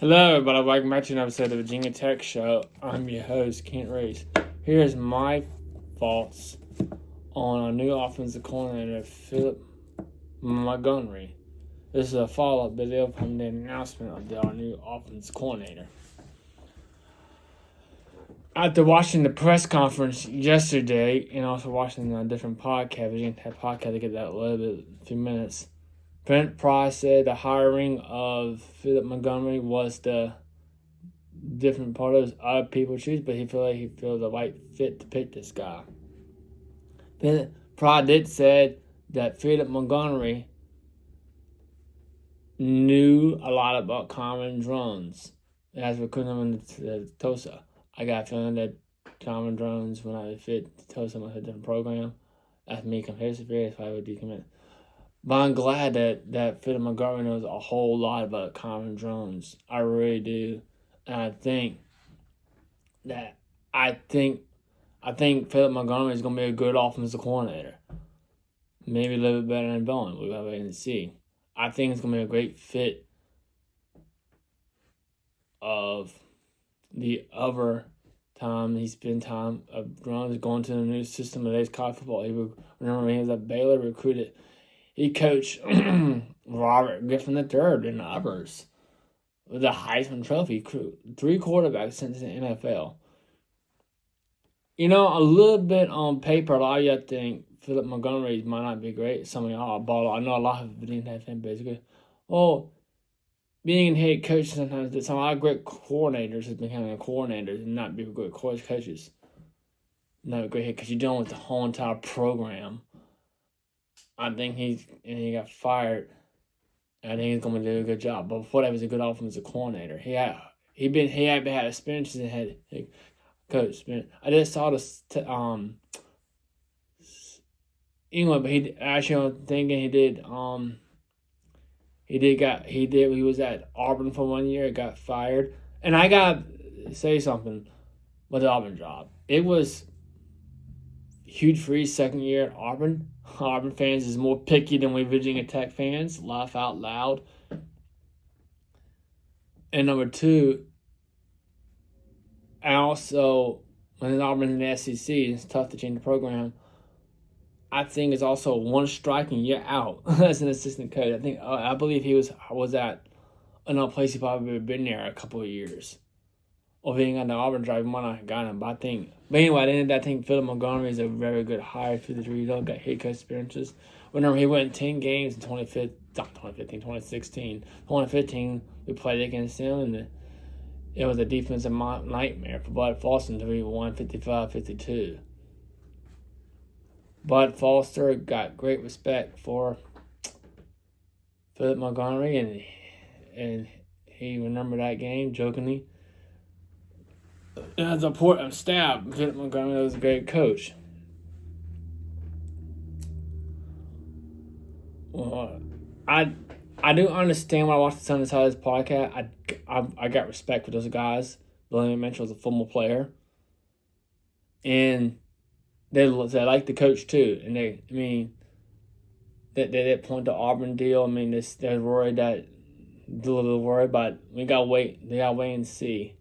Hello, everybody. Welcome back to another episode of the Virginia Tech Show. I'm your host, Kent Reese. Here's my thoughts on our new offensive coordinator, Philip Montgomery. This is a follow-up video from the announcement of our new offensive coordinator. After watching the press conference yesterday and also watching a different podcast, Virginia Tech podcast, to get that a few minutes, Brent Price said the hiring of Philip Montgomery was the different part of other people choose, but he feels the right fit to pick this guy. Price did say that Philip Montgomery knew a lot about common drones as recruiting him into Tulsa. I got a feeling that common drones will not fit Tulsa with a different program. That's me compared to if I would decommit. But I'm glad that Philip Montgomery knows a whole lot about common drones. I really do. And I think Philip Montgomery is going to be a good offensive coordinator. Maybe a little bit better than Bowen. We'll have to wait and see. I think it's going to be a great fit of the other time he spent time of drones going to the new system of today's college football. Remember he was at Baylor, recruited. He coached Robert Griffin III and others with a Heisman Trophy, 3 quarterbacks since the NFL. You know, a little bit on paper, a lot of you think Philip Montgomery might not be great. Some of y'all ball. I know a lot of Virginia Tech fan base good. Well, being a head coach sometimes, some a lot of great coordinators has becoming coordinators and not be good coaches. Not a great head because you're dealing with the whole entire program. I think he got fired. I think he's going to do a good job. But before that, he was a good offensive coordinator. He had experience as a head coach. I just saw this. Anyway, but I'm thinking he was at Auburn for 1 year, got fired. And I got to say something with the Auburn job. It was huge for his second year at Auburn. Auburn fans is more picky than we Virginia Tech fans. Laugh out loud. And number two, and also when Auburn's in the SEC, it's tough to change the program. I think it's also one strike and you're out as an assistant coach. I believe he was at another place he probably been there a couple of years. Or if he ain't got the Auburn drive, he might not have got him. But anyway, I think Philip Montgomery is a very good hire. 53 years old, got head coach experiences. Remember, he went 10 games in 2016. 2015, we played against him, and it was a defensive nightmare for Bud Foster until we won 55-52. Bud Foster got great respect for Philip Montgomery, and he remembered that game jokingly. As a important staff, Philip Montgomery was a great coach. Well, I do understand when I watched some of this podcast. I got respect for those guys. William Mitchell was a former player, and they like the coach too. And they point to Auburn deal. They're worried that a little worried, but we gotta wait. They gotta wait and see.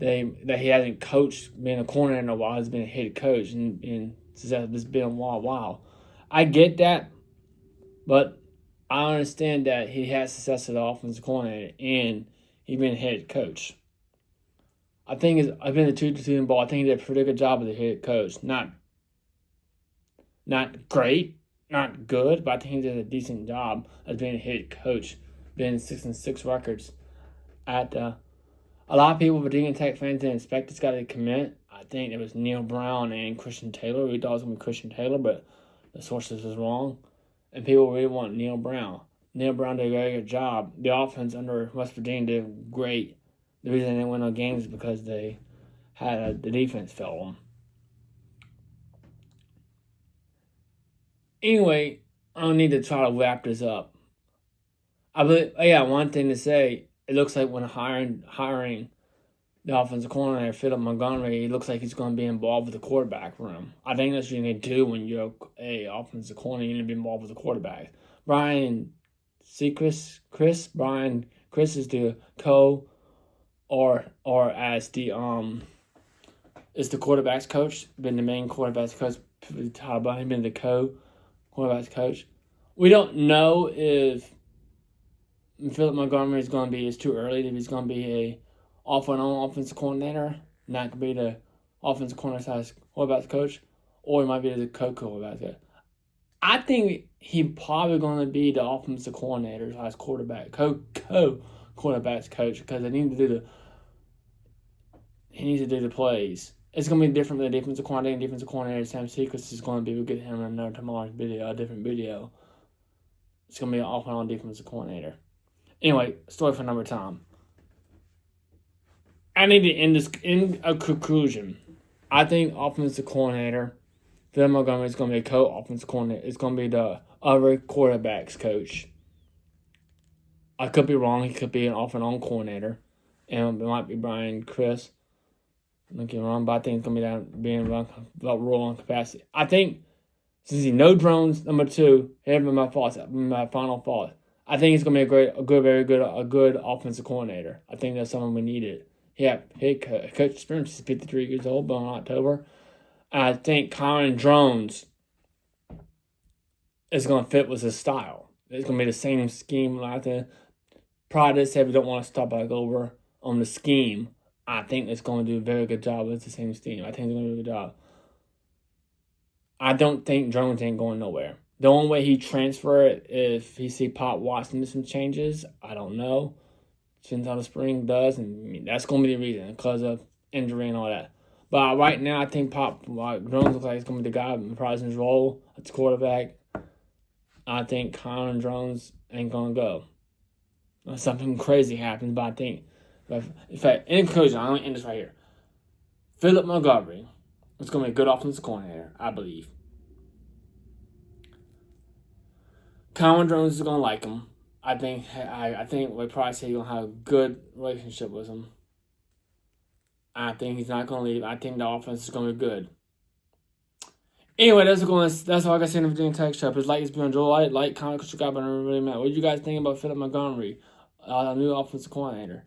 That he hasn't coached, been a coordinator in a while. He's been a head coach, and it's been a while. I get that, but I understand that he has success as an offensive coordinator, and he's been a head coach. I've been the 2-2 ball. I think he did a pretty good job as a head coach. Not great, not good, but I think he did a decent job as being a head coach. Been 6-6 records at. A lot of people, Virginia Tech fans, didn't expect this guy to commit. I think it was Neil Brown and Christian Taylor. We thought it was going to be Christian Taylor, but the sources was wrong. And people really want Neil Brown. Neil Brown did a very good job. The offense under West Virginia did great. The reason they didn't win no games is because they had the defense fell on them. Anyway, I don't need to try to wrap this up. One thing to say. It looks like when hiring the offensive coordinator, Philip Montgomery, it looks like he's going to be involved with the quarterback room. I think that's what you need to do when you're a offensive coordinator. You need to be involved with the quarterback. Brian Chris is the co or as the is the quarterback's coach, been the main quarterback's coach. Todd Bowden been the quarterback's coach. We don't know if Philip Montgomery is going to be. It's too early if he's going to be a off and on offensive coordinator, not going to be the offensive quarterback's coach, or he might be the co-quarterback's coach. I think he probably going to be the offensive coordinator / quarterback quarterback's coach because he needs to do the plays. It's going to be different than the defensive coordinator and defensive coordinator. Sam Seacrest is going to be. We'll get him in tomorrow's video, a different video. It's going to be an off and on defensive coordinator. Anyway, story for another time. I need to end this in a conclusion. I think offensive coordinator Philip Montgomery is going to be a co-offensive coordinator. It's going to be the other quarterback's coach. I could be wrong. He could be an off and on coordinator, and it might be Brian Chris. Don't get me wrong, but I think it's going to be that being role on capacity. I think since he no drones, number 2, here are my final thoughts. I think he's going to be a good offensive coordinator. I think that's someone we needed. Yeah, coach experience. He's 53 years old, born in October. I think Kyron Drones is going to fit with his style. It's going to be the same scheme. Like the probably said we don't want to stop back over on the scheme. I think it's going to do a very good job with the same scheme. I think it's going to do a good job. I don't think Drones ain't going nowhere. The only way he transfer it if he see Pop Watson do some changes, I don't know. Depends how the spring does, and that's going to be the reason because of injury and all that. But right now, I think Drones looks like he's going to be the guy reprising his role as quarterback. I think Kyron Drones ain't going to go. Unless something crazy happens, but I think, in fact, in conclusion, I'm going to end this right here. Philip Montgomery is going to be a good offensive coordinator, I believe. Kyron Drones is going to like him. I think we probably say he's going to have a good relationship with him. I think he's not going to leave. I think the offense is going to be good. Anyway, that's all I got to say in the Virginia Tech Show. Please like this video, enjoy, like, comment, subscribe, but I really matter. What do you guys think about Philip Montgomery, new offensive coordinator?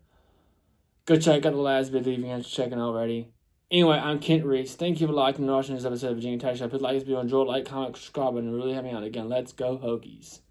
Go check out the last video if you haven't checked it already. Anyway, I'm Kent Reese. Thank you for liking and watching this episode of Virginia Tech Show. Please like this video, enjoy, like, comment, subscribe, and really help me out. Again, let's go Hokies.